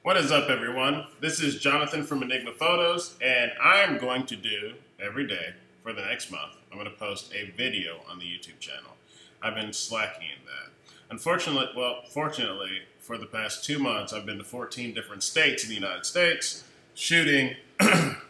What is up, everyone? This is Jonathan from Enigma Photos, and I'm going to do every day for the next month. I'm going to post a video on the YouTube channel. I've been slacking in that. Fortunately, for the past 2 months, I've been to 14 different states in the United States shooting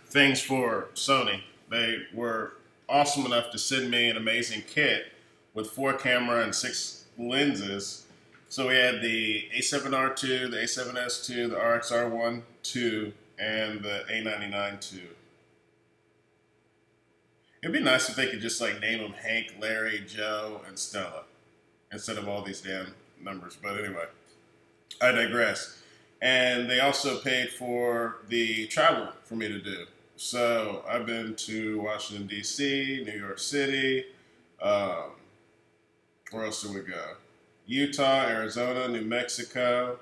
things for Sony. They were awesome enough to send me an amazing kit with 4 camera and 6 lenses. So we had the A7R II, the A7S II, the RXR1 II, and the A99 II. It'd be nice if they could just like name them Hank, Larry, Joe, and Stella instead of all these damn numbers. But anyway, I digress. And they also paid for the travel for me to do. So I've been to Washington, D.C., New York City. Where else did we go? Utah, Arizona, New Mexico,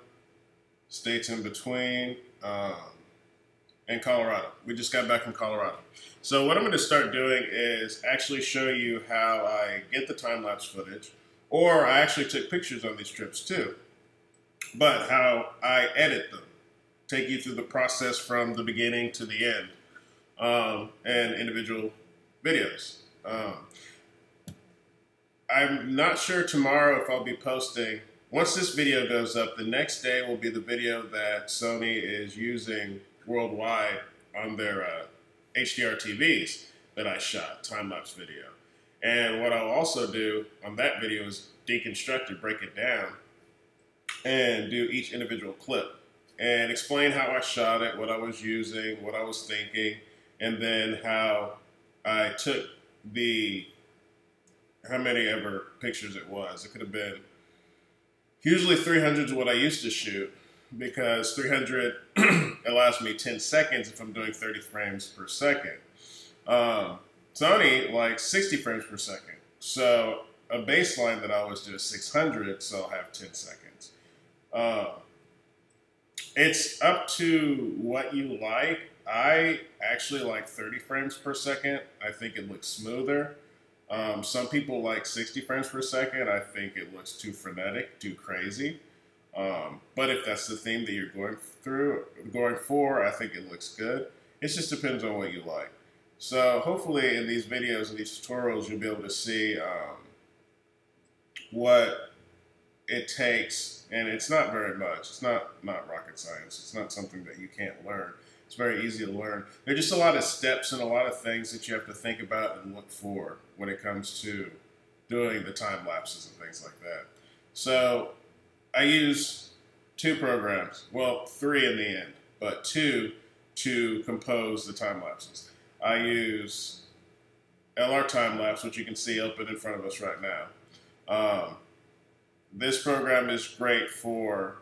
states in between, and Colorado. We just got back from Colorado. So what I'm going to start doing is actually show you how I get the time-lapse footage, or I actually took pictures on these trips too, but how I edit them, take you through the process from the beginning to the end, and individual videos. I'm not sure tomorrow if I'll be posting. Once this video goes up, the next day will be the video that Sony is using worldwide on their HDR TVs that I shot, time-lapse video. And what I'll also do on that video is deconstruct it, break it down, and do each individual clip and explain how I shot it, what I was using, what I was thinking, and then how I took how many ever pictures it was. It could have been, usually 300 is what I used to shoot, because 300 allows me 10 seconds if I'm doing 30 frames per second. Sony like 60 frames per second. So a baseline that I always do is 600, so I'll have 10 seconds. It's up to what you like. I actually like 30 frames per second. I think it looks smoother. Some people like 60 frames per second. I think it looks too frenetic, too crazy. But if that's the theme that you're going for, I think it looks good. It just depends on what you like. So hopefully in these videos and these tutorials, you'll be able to see what it takes. And it's not very much. It's not rocket science. It's not something that you can't learn. It's very easy to learn. There are just a lot of steps and a lot of things that you have to think about and look for when it comes to doing the time lapses and things like that. So I use 2 programs, well, 3 in the end, but 2 to compose the time lapses. I use LR time lapse, which you can see open in front of us right now. This program is great for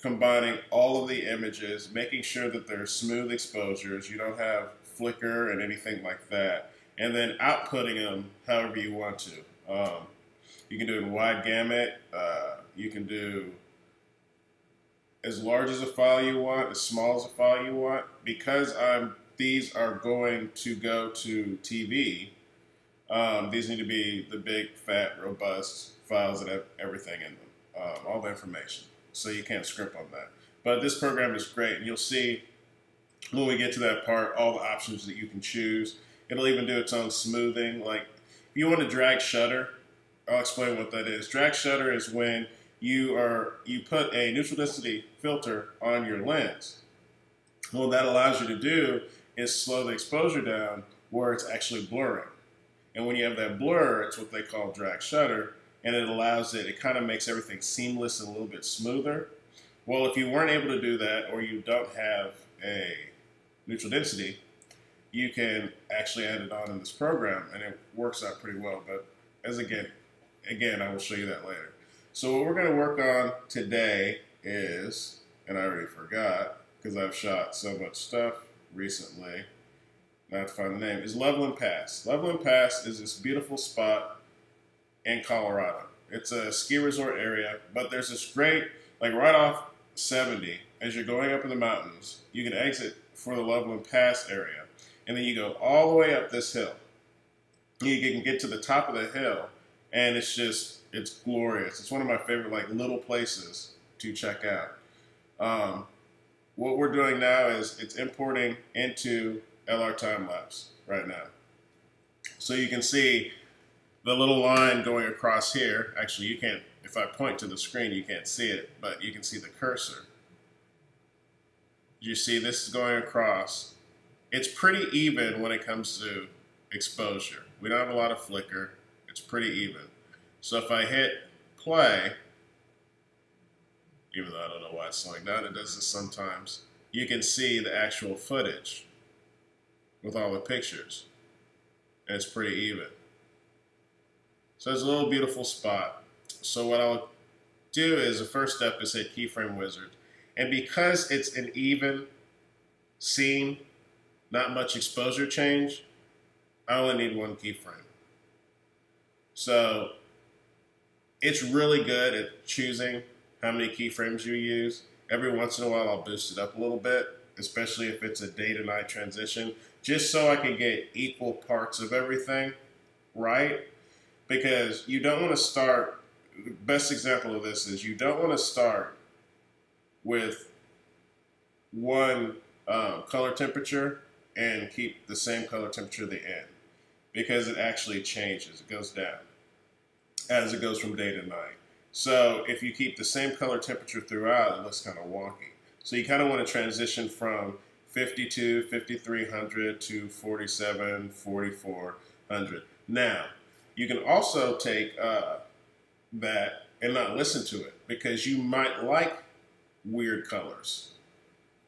combining all of the images, making sure that there's smooth exposures, you don't have flicker and anything like that, and then outputting them however you want to. You can do it in wide gamut. You can do as large as a file you want, as small as a file you want. Because these are going to go to TV, these need to be the big, fat, robust files that have everything in them, all the information. So you can't script on that. But this program is great. And you'll see when we get to that part, all the options that you can choose. It'll even do its own smoothing. Like if you want to drag shutter, I'll explain what that is. Drag shutter is when you put a neutral density filter on your lens. What that allows you to do is slow the exposure down where it's actually blurring. And when you have that blur, it's what they call drag shutter. And it kind of makes everything seamless and a little bit smoother. Well, if you weren't able to do that, or you don't have a neutral density, you can actually add it on in this program, and it works out pretty well. But again, I will show you that later. So what we're going to work on today is, and I already forgot because I've shot so much stuff recently, I have to find the name, is Loveland Pass. Loveland Pass is this beautiful spot in Colorado. It's a ski resort area, but there's this great, like right off 70, as you're going up in the mountains, you can exit for the Loveland Pass area, and then you go all the way up this hill. You can get to the top of the hill, and it's glorious. It's one of my favorite like little places to check out. what we're doing now is it's importing into LR time lapse right now. So you can see the little line going across here. Actually, you can't, if I point to the screen, you can't see it, but you can see the cursor. You see this is going across. It's pretty even when it comes to exposure. We don't have a lot of flicker. It's pretty even. So if I hit play, even though I don't know why it's slowing down, it does this sometimes, you can see the actual footage with all the pictures. And it's pretty even. So it's a little beautiful spot. So what I'll do is, the first step is hit keyframe wizard. And because it's an even scene, not much exposure change, I only need one keyframe. So it's really good at choosing how many keyframes you use. Every once in a while I'll boost it up a little bit, especially if it's a day to night transition, just so I can get equal parts of everything right. Because you don't want to start, the best example of this is you don't want to start with one color temperature and keep the same color temperature at the end, because it actually changes, it goes down as it goes from day to night. So if you keep the same color temperature throughout, it looks kind of wonky. So you kind of want to transition from 52, 5300 to 47, 4400. Now, you can also take that and not listen to it, because you might like weird colors.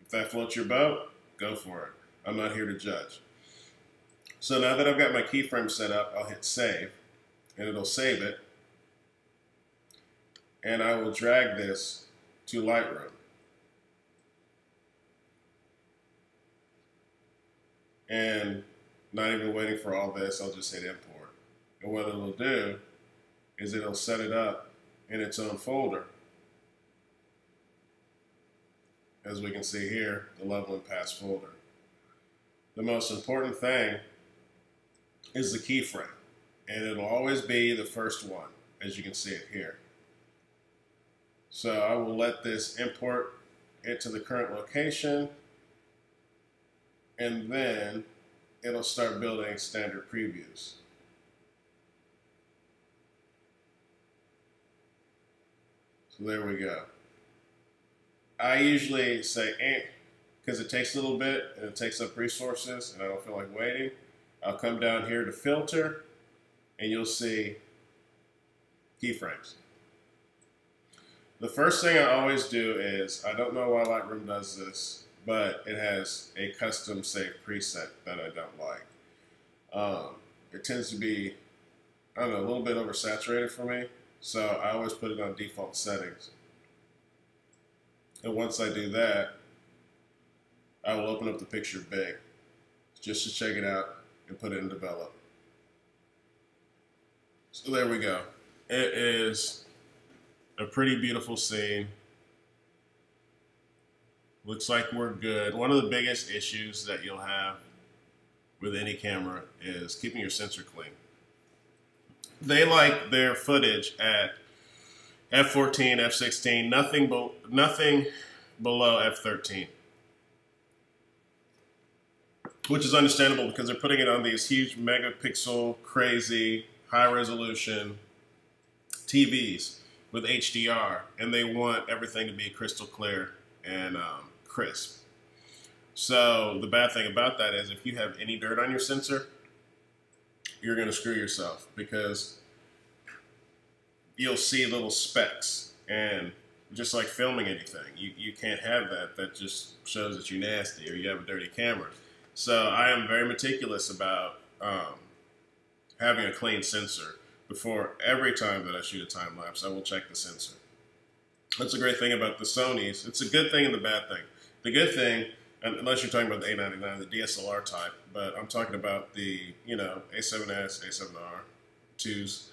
If that floats your boat, go for it. I'm not here to judge. So now that I've got my keyframe set up, I'll hit save, and it'll save it. And I will drag this to Lightroom. And not even waiting for all this, I'll just hit import. And what it'll do is it'll set it up in its own folder. As we can see here, the Loveland Pass folder. The most important thing is the keyframe, and it'll always be the first one, as you can see it here. So I will let this import into the current location, and then it'll start building standard previews. So there we go. I usually say because it takes a little bit and it takes up resources and I don't feel like waiting. I'll come down here to filter and you'll see keyframes. The first thing I always do is, I don't know why Lightroom does this, but it has a custom save preset that I don't like. It tends to be, I don't know, a little bit oversaturated for me, so I always put it on default settings. And once I do that, I will open up the picture big, just to check it out and put it in develop. So there we go. It is a pretty beautiful scene. Looks like we're good. One of the biggest issues that you'll have with any camera is keeping your sensor clean. They like their footage at f14, f16, nothing below f13. Which is understandable because they're putting it on these huge megapixel, crazy, high resolution TVs with HDR, and they want everything to be crystal clear and crisp. So the bad thing about that is if you have any dirt on your sensor, you're going to screw yourself because you'll see little specks. And just like filming anything, you can't have that. That just shows that you're nasty or you have a dirty camera. So I am very meticulous about having a clean sensor. Before every time that I shoot a time lapse, I will check the sensor. That's a great thing about the Sonys. It's a good thing and the bad thing. The good thing, unless you're talking about the A99, the DSLR type, but I'm talking about the, A7S, A7R, 2s,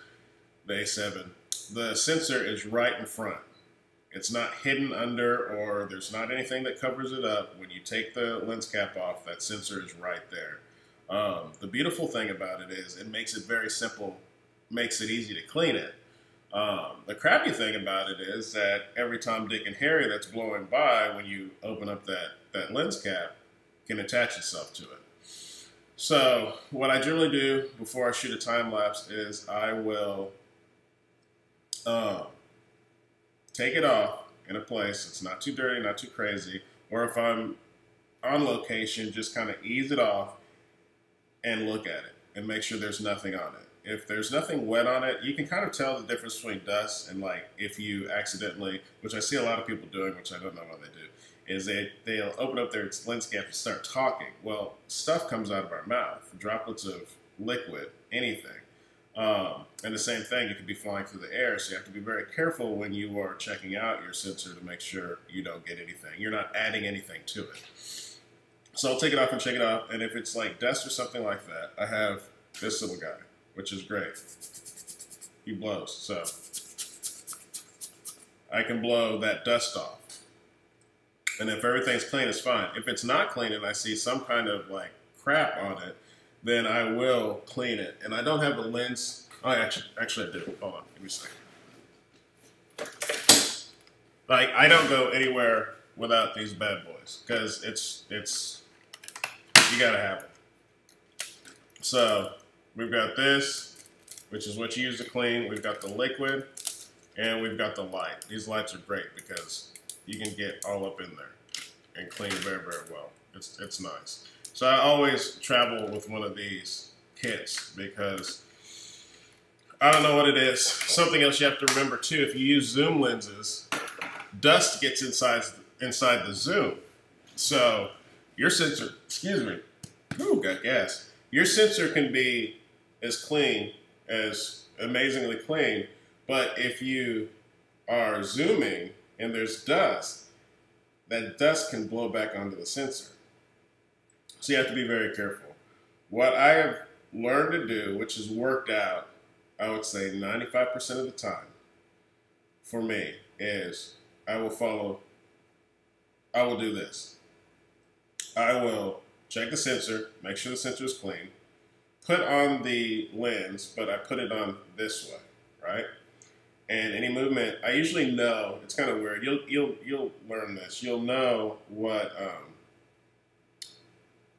the A7. The sensor is right in front. It's not hidden under, or there's not anything that covers it up. When you take the lens cap off, that sensor is right there. The beautiful thing about it is it makes it very simple, makes it easy to clean it. The crappy thing about it is that every Tom, Dick, and Harry that's blowing by when you open up that lens cap can attach itself to it. So what I generally do before I shoot a time lapse is I will take it off in a place that's not too dirty, not too crazy, or if I'm on location, just kind of ease it off and look at it and make sure there's nothing on it. If there's nothing wet on it, you can kind of tell the difference between dust and like if you accidentally, which I see a lot of people doing, which I don't know why they do, is they'll open up their lens cap and start talking. Well, stuff comes out of our mouth, droplets of liquid, anything. And the same thing, it could be flying through the air, so you have to be very careful when you are checking out your sensor to make sure you don't get anything. You're not adding anything to it. So I'll take it off and check it out, and if it's like dust or something like that, I have this little guy, which is great. He blows, so I can blow that dust off. And if everything's clean, it's fine. If it's not clean and I see some kind of like crap on it, then I will clean it. And I don't have a lens. Oh, actually I do. Hold on, give me a second. Like, I don't go anywhere without these bad boys because it's you gotta have it. So we've got this, which is what you use to clean. We've got the liquid, and we've got the light. These lights are great because you can get all up in there and clean very, very well. It's nice. So I always travel with one of these kits because I don't know what it is. Something else you have to remember too, if you use zoom lenses, dust gets inside the zoom. So your sensor, excuse me, ooh, got gas. Your sensor can be as clean, as amazingly clean, but if you are zooming and there's dust, that dust can blow back onto the sensor. So you have to be very careful. What I have learned to do, which has worked out, I would say 95% of the time for me, is I will do this. I will check the sensor, make sure the sensor is clean, put on the lens, but I put it on this way, right? And any movement, I usually know, it's kind of weird, you'll learn this, you'll know what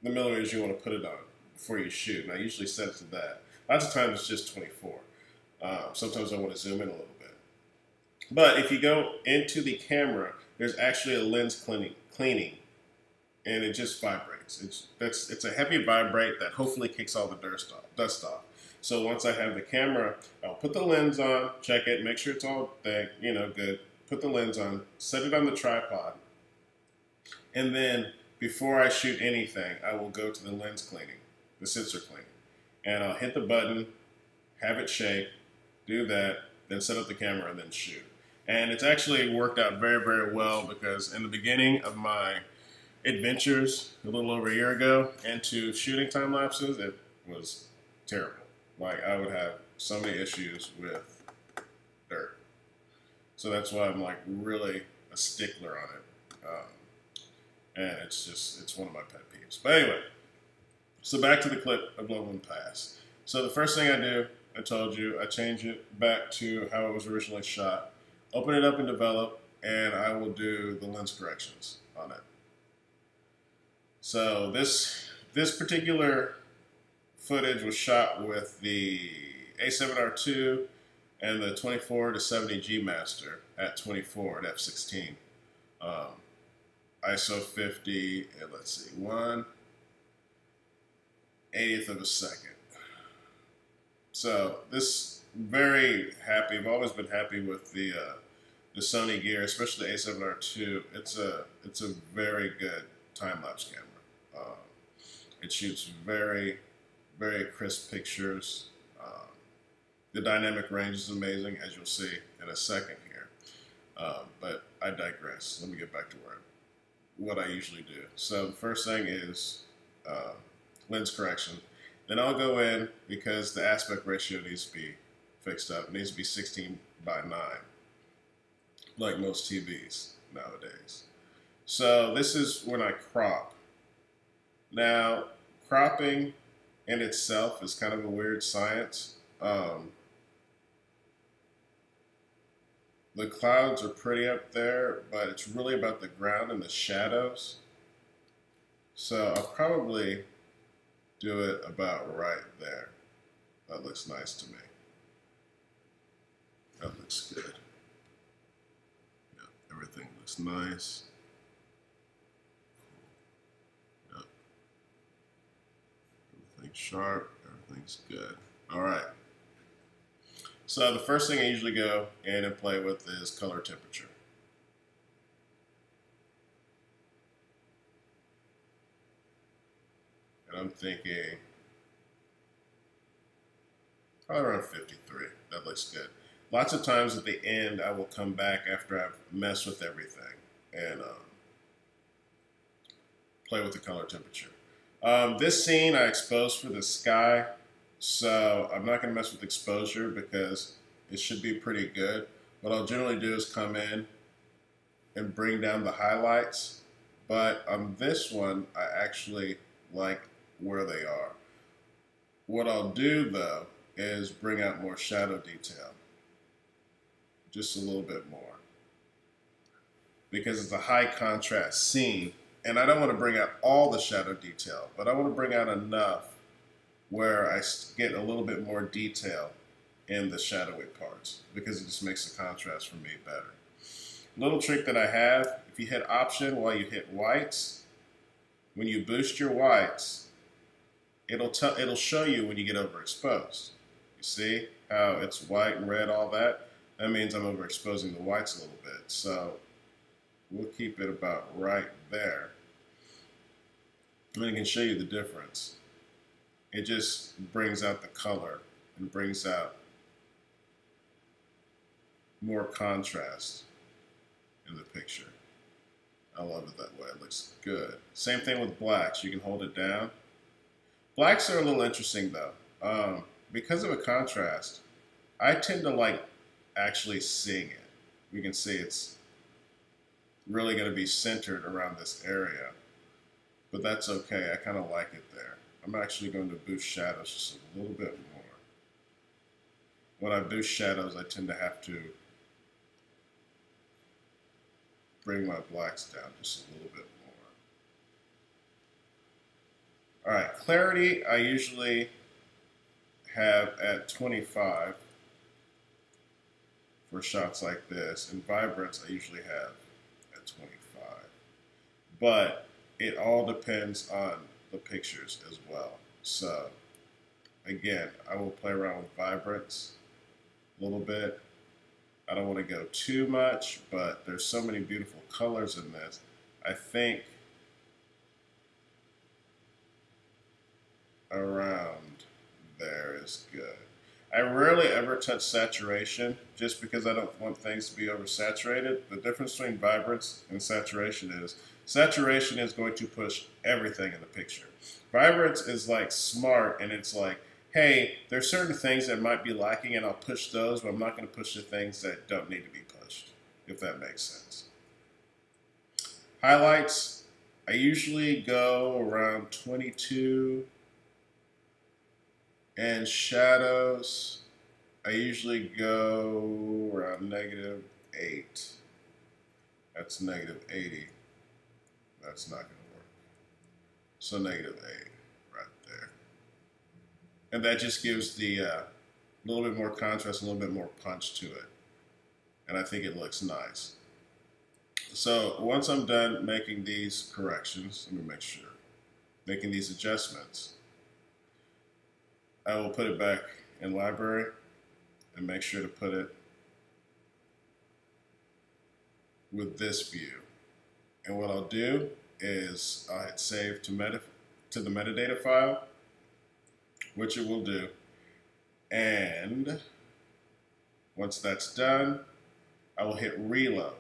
the millimeters you want to put it on before you shoot, and I usually set it to that. Lots of times it's just 24. Sometimes I want to zoom in a little bit. But if you go into the camera, there's actually a lens cleaning, and it just vibrates. It's a heavy vibrate that hopefully kicks all the dust off. So once I have the camera, I'll put the lens on, check it, make sure it's all thick, good. Put the lens on, set it on the tripod, and then before I shoot anything, I will go to the lens cleaning, the sensor cleaning, and I'll hit the button, have it shake, do that, then set up the camera, and then shoot. And it's actually worked out very, very well because in the beginning of my adventures a little over a year ago into shooting time lapses, it was terrible. Like, I would have so many issues with dirt. So that's why I'm like really a stickler on it. And it's one of my pet peeves. But anyway, so back to the clip of Loveland Pass. So the first thing I do, I told you, I change it back to how it was originally shot, open it up and develop, and I will do the lens corrections on it. So this particular footage was shot with the A7rii and the 24-70 G Master at 24 at f/16. ISO 50, and let's see, 1/80th of a second. So this, very happy. I've always been happy with the Sony gear, especially the A7rii. It's a very good time lapse camera. It shoots very, very crisp pictures. The dynamic range is amazing, as you'll see in a second here. But I digress. Let me get back to what I usually do. So the first thing is lens correction. Then I'll go in, because the aspect ratio needs to be fixed up. It needs to be 16:9, like most TVs nowadays. So this is when I crop. Now, cropping in itself is kind of a weird science. The clouds are pretty up there, but it's really about the ground and the shadows. So I'll probably do it about right there. That looks nice to me. That looks good. Yeah, everything looks nice. Yeah. Everything's sharp, everything's good. All right. So the first thing I usually go in and play with is color temperature. And I'm thinking probably around 53. That looks good. Lots of times at the end, I will come back after I've messed with everything and play with the color temperature. This scene I exposed for the sky, so I'm not going to mess with exposure because it should be pretty good. What I'll generally do is come in and bring down the highlights, but on this one, I actually like where they are. What I'll do though is bring out more shadow detail, just a little bit more, because it's a high contrast scene, and I don't want to bring out all the shadow detail, but I want to bring out enough where I get a little bit more detail in the shadowy parts, because it just makes the contrast for me better. Little trick that I have, if you hit Option while you hit whites, when you boost your whites, it'll show you when you get overexposed. You see how it's white and red, all that? That means I'm overexposing the whites a little bit. So we'll keep it about right there. And I can show you the difference. It just brings out the color and brings out more contrast in the picture. I love it that way. It looks good. Same thing with blacks. You can hold it down. Blacks are a little interesting though. Because of a contrast, I tend to like actually seeing it. You can see it's really going to be centered around this area, but that's okay. I kind of like it there. I'm actually going to boost shadows just a little bit more. When I boost shadows, I tend to have to bring my blacks down just a little bit more. All right, clarity I usually have at 25 for shots like this, and vibrance I usually have at 25. But it all depends on the pictures as well. So again, I will play around with vibrance a little bit. I don't want to go too much, but there's so many beautiful colors in this. I think around there is good. I rarely ever touch saturation just because I don't want things to be oversaturated. The difference between vibrance and saturation is going to push everything in the picture. Vibrance is like smart, and it's like, hey, there's certain things that might be lacking and I'll push those, but I'm not going to push the things that don't need to be pushed, if that makes sense. Highlights, I usually go around 22. And shadows, I usually go around -8. That's -80. That's not going to work. So -8 right there. And that just gives the little bit more contrast, a little bit more punch to it. And I think it looks nice. So once I'm done making these corrections, let me make sure, making these adjustments, I will put it back in library and make sure to put it with this view. And what I'll do is I'll hit save to the metadata file, which it will do. And once that's done, I will hit reload.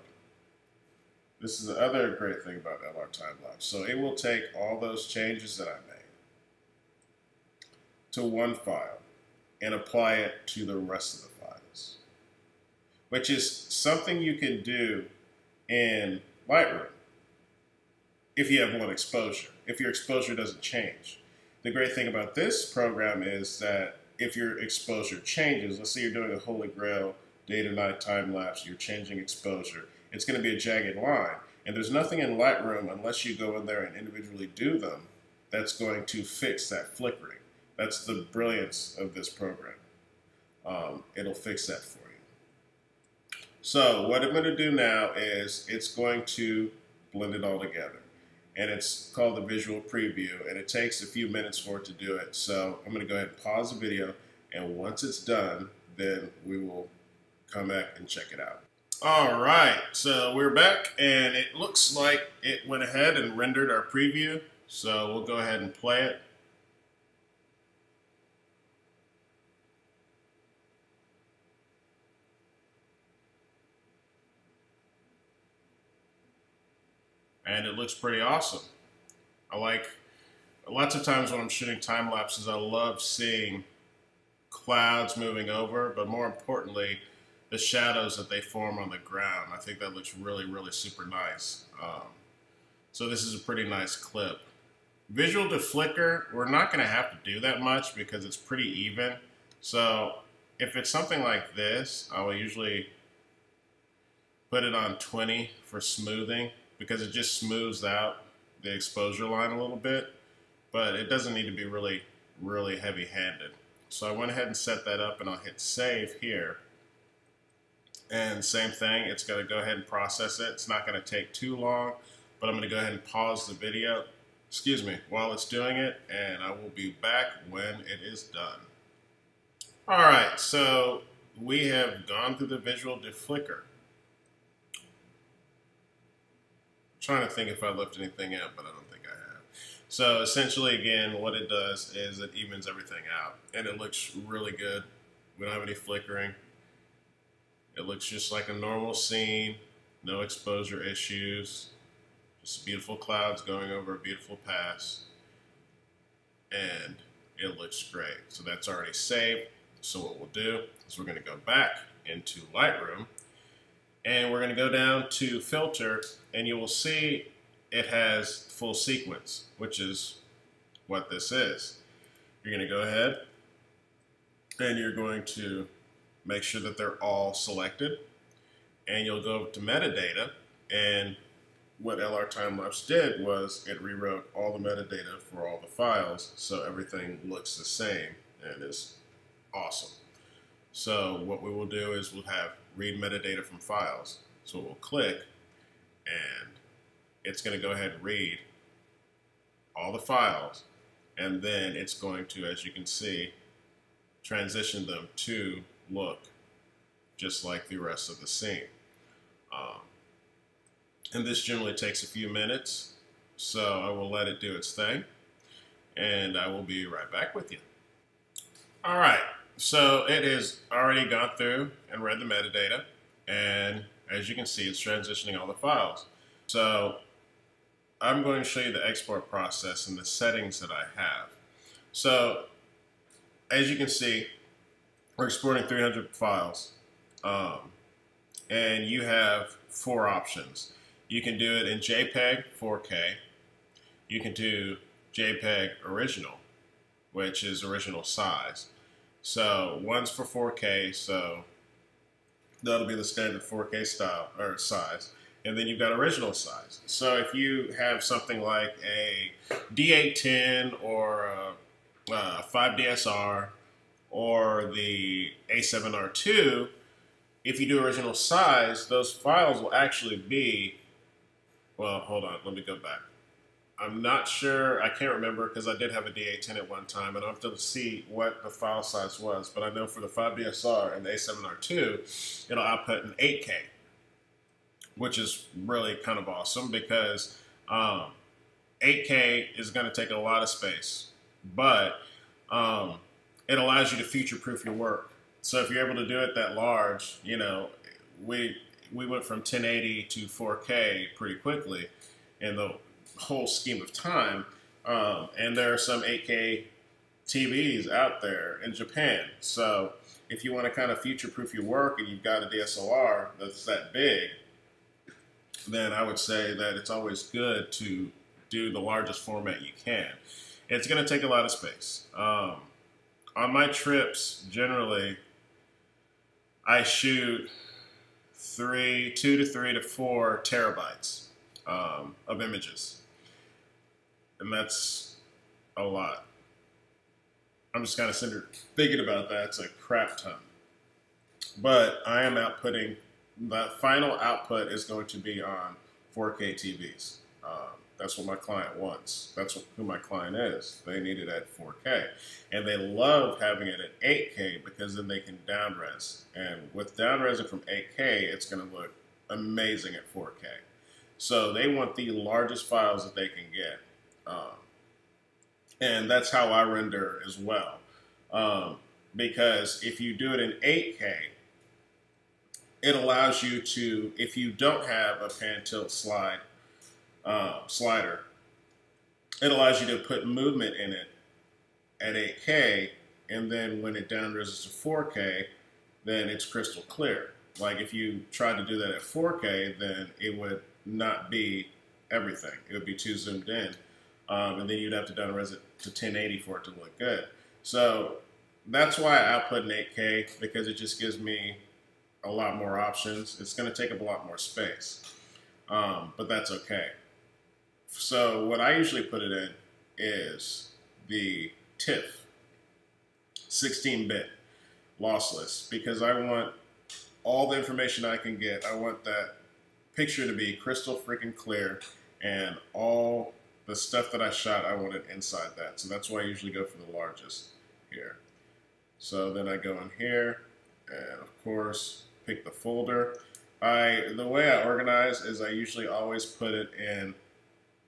This is the other great thing about LR Time Lapse. So it will take all those changes that I made to one file and apply it to the rest of the files, which is something you can do in Lightroom if you have one exposure, if your exposure doesn't change. The great thing about this program is that if your exposure changes, let's say you're doing a Holy Grail day to night time lapse, you're changing exposure, it's going to be a jagged line. And there's nothing in Lightroom, unless you go in there and individually do them, that's going to fix that flickering. That's the brilliance of this program. It'll fix that for you. So what I'm going to do now is it's going to blend it all together. And it's called the visual preview, and it takes a few minutes for it to do it. So I'm going to go ahead and pause the video, and once it's done, then we will come back and check it out. All right, so we're back, and it looks like it went ahead and rendered our preview. So we'll go ahead and play it. And it looks pretty awesome. I like, lots of times when I'm shooting time lapses, I love seeing clouds moving over, but more importantly, the shadows that they form on the ground. I think that looks really, really super nice. So this is a pretty nice clip. Visual to flicker, we're not gonna have to do that much because it's pretty even. So if it's something like this, I will usually put it on 20 for smoothing, because it just smooths out the exposure line a little bit, but it doesn't need to be really, really heavy-handed. So I went ahead and set that up, and I'll hit save here. And same thing, it's gonna go ahead and process it. It's not gonna take too long, but I'm gonna go ahead and pause the video, while it's doing it, and I will be back when it is done. All right, so we have gone through the visual to flicker. Trying to think if I left anything out, but I don't think I have. So essentially, again, what it does is it evens everything out, and it looks really good. We don't have any flickering. It looks just like a normal scene, no exposure issues, just beautiful clouds going over a beautiful pass, and it looks great. So that's already saved. So what we'll do is we're going to go back into Lightroom, and we're going to go down to filter, and you will see it has full sequence, which is what this is. You're going to go ahead and you're going to make sure that they're all selected, and you'll go to metadata, and what LR Timelapse did was it rewrote all the metadata for all the files, so everything looks the same and is awesome. So what we will do is we'll have read metadata from files. So we'll click, and it's going to go ahead and read all the files, and then it's going to, as you can see, transition them to look just like the rest of the scene. And this generally takes a few minutes, so I will let it do its thing, and I will be right back with you. All right, so it has already gone through and read the metadata, and as you can see, it's transitioning all the files. So I'm going to show you the export process and the settings that I have. So as you can see, we're exporting 300 files, and you have 4 options. You can do it in JPEG 4K. You can do JPEG original, which is original size. So one's for 4K, so that'll be the standard 4K style or size. And then you've got original size. So if you have something like a D810 or a 5DSR or the A7rii, if you do original size, those files will actually be, well, hold on, let me go back. I'm not sure, I can't remember because I did have a D810 at one time, and I'll have to see what the file size was, but I know for the 5DSR and the A7rii, it'll output in 8K, which is really kind of awesome because 8K is going to take a lot of space, but it allows you to future-proof your work. So if you're able to do it that large, you know, we went from 1080 to 4K pretty quickly in the whole scheme of time, and there are some 8K TVs out there in Japan. So if you want to kind of future-proof your work and you've got a DSLR that's that big, then I would say that it's always good to do the largest format you can. It's going to take a lot of space. On my trips, generally, I shoot 2 to 3 to 4 terabytes of images, and that's a lot. I'm just kind of thinking about that. It's a crap ton. But I am outputting, the final output is going to be on 4K TVs. That's what my client wants. That's who my client is. They need it at 4K. And they love having it at 8K because then they can downres. And with downresing from 8K, it's going to look amazing at 4K. So they want the largest files that they can get. And that's how I render as well. Because if you do it in 8K, it allows you to, if you don't have a pan tilt slider, it allows you to put movement in it at 8K, and then when it downrises to 4K, then it's crystal clear. Like if you tried to do that at 4K, then it would not be everything. It would be too zoomed in, and then you'd have to downres it to 1080 for it to look good. So that's why I output in 8K, because it just gives me a lot more options. It's going to take up a lot more space, but that's okay. So what I usually put it in is the TIFF, 16-bit lossless, because I want all the information I can get. I want that picture to be crystal freaking clear, and all the stuff that I shot, I want it inside that. So that's why I usually go for the largest here. So then I go in here, and of course, pick the folder. The way I organize is I usually always put it in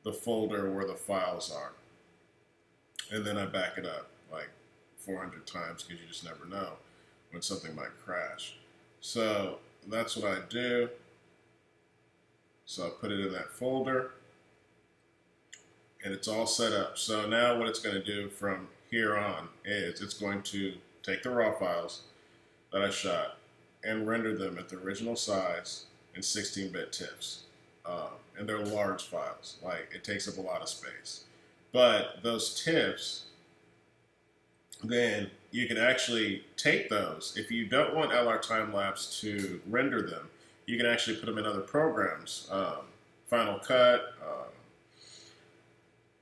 the folder where the files are. And then I back it up like 400 times because you just never know when something might crash. So that's what I do. So I put it in that folder, and it's all set up. So now what it's going to do from here on is it's going to take the raw files that I shot and render them at the original size in 16-bit TIFFs. And they're large files. Like, it takes up a lot of space. But those TIFFs, then you can actually take those. If you don't want LR time-lapse to render them, you can actually put them in other programs. Final Cut,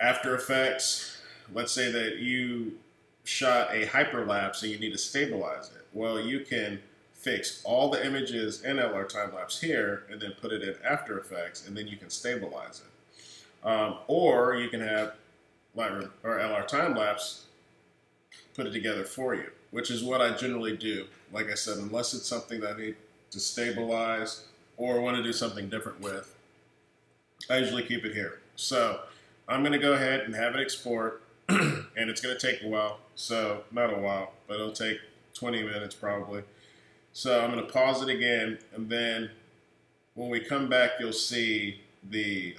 After Effects. Let's say that you shot a hyperlapse and you need to stabilize it. Well, you can fix all the images in LR time-lapse here and then put it in After Effects, and then you can stabilize it. Or you can have Lightroom or LR time-lapse put it together for you, which is what I generally do. Like I said, unless it's something that I need to stabilize or want to do something different with, I usually keep it here. So I'm going to go ahead and have it export, and it's going to take a while. So not a while, but it'll take 20 minutes probably. So I'm going to pause it again, and then when we come back, you'll see the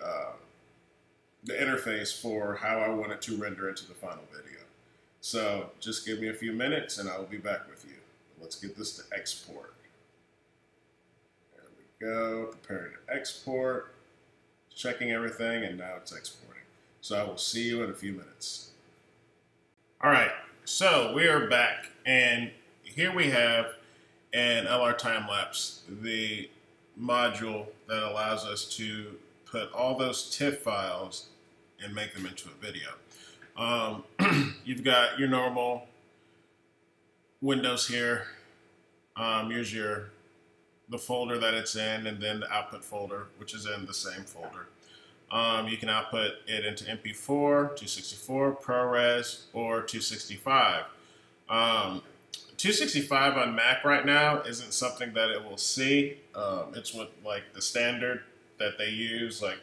interface for how I want it to render into the final video. So just give me a few minutes, and I will be back with you. Let's get this to export. There we go, preparing to export, checking everything, and now it's exporting. So I will see you in a few minutes. All right, so we are back, and here we have an LR time-lapse, the module that allows us to put all those TIFF files and make them into a video. You've got your normal windows here. Here's the folder that it's in, and then the output folder, which is in the same folder. You can output it into MP4, 264, ProRes, or 265. 265 on Mac right now isn't something that it will see. It's what, like, the standard that they use, like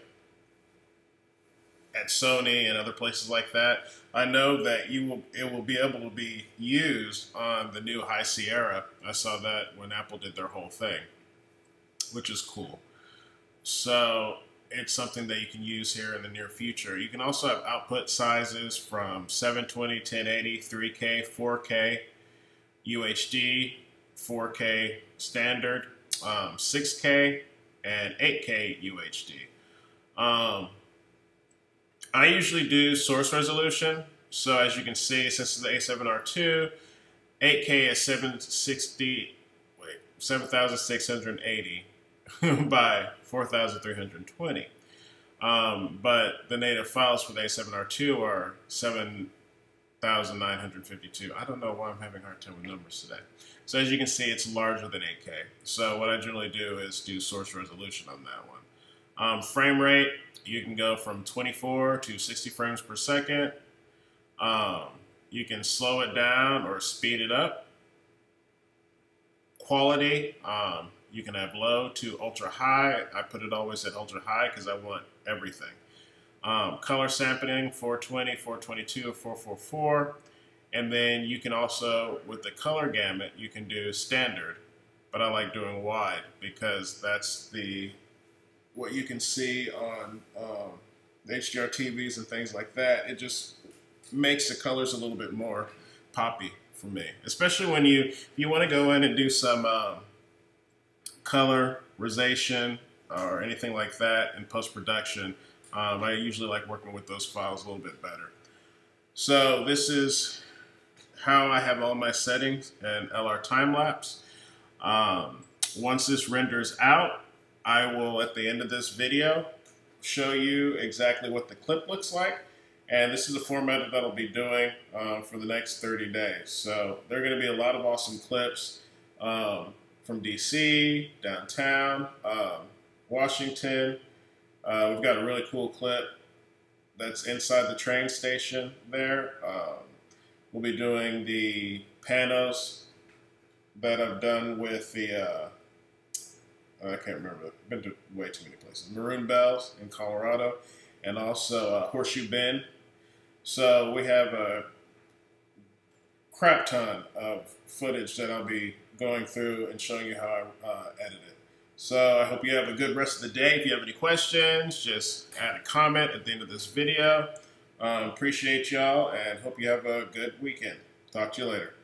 at Sony and other places like that. I know that it will be able to be used on the new High Sierra. I saw that when Apple did their whole thing, which is cool. So it's something that you can use here in the near future. You can also have output sizes from 720, 1080, 3K, 4K, UHD, 4K standard, 6K, and 8K UHD. I usually do source resolution. So as you can see, since it's the A7R II, 8K is 7,680 by 4,320. But the native files for the A7R2 are 7,952. I don't know why I'm having a hard time with numbers today. So as you can see, it's larger than 8K. So what I generally do is do source resolution on that one. Frame rate, you can go from 24 to 60 frames per second. You can slow it down or speed it up. Quality, you can have low to ultra high. I put it always at ultra high because I want everything. Color sampling, 420, 422, or 444. And then you can also, with the color gamut, you can do standard. But I like doing wide because that's what you can see on HDR TVs and things like that. It just makes the colors a little bit more poppy for me, especially when you want to go in and do some colorization or anything like that in post-production. I usually like working with those files a little bit better. So this is how I have all my settings in LR time-lapse. Once this renders out, I will, at the end of this video, show you exactly what the clip looks like. And this is the format that I'll be doing for the next 30 days. So there are going to be a lot of awesome clips from DC, downtown, Washington. We've got a really cool clip that's inside the train station there. We'll be doing the panos that I've done with the, I can't remember, I've been to way too many places. Maroon Bells in Colorado, and also Horseshoe Bend. So we have a crap ton of footage that I'll be going through and showing you how I edit it. So I hope you have a good rest of the day. If you have any questions, just add a comment at the end of this video. Appreciate y'all and hope you have a good weekend. Talk to you later.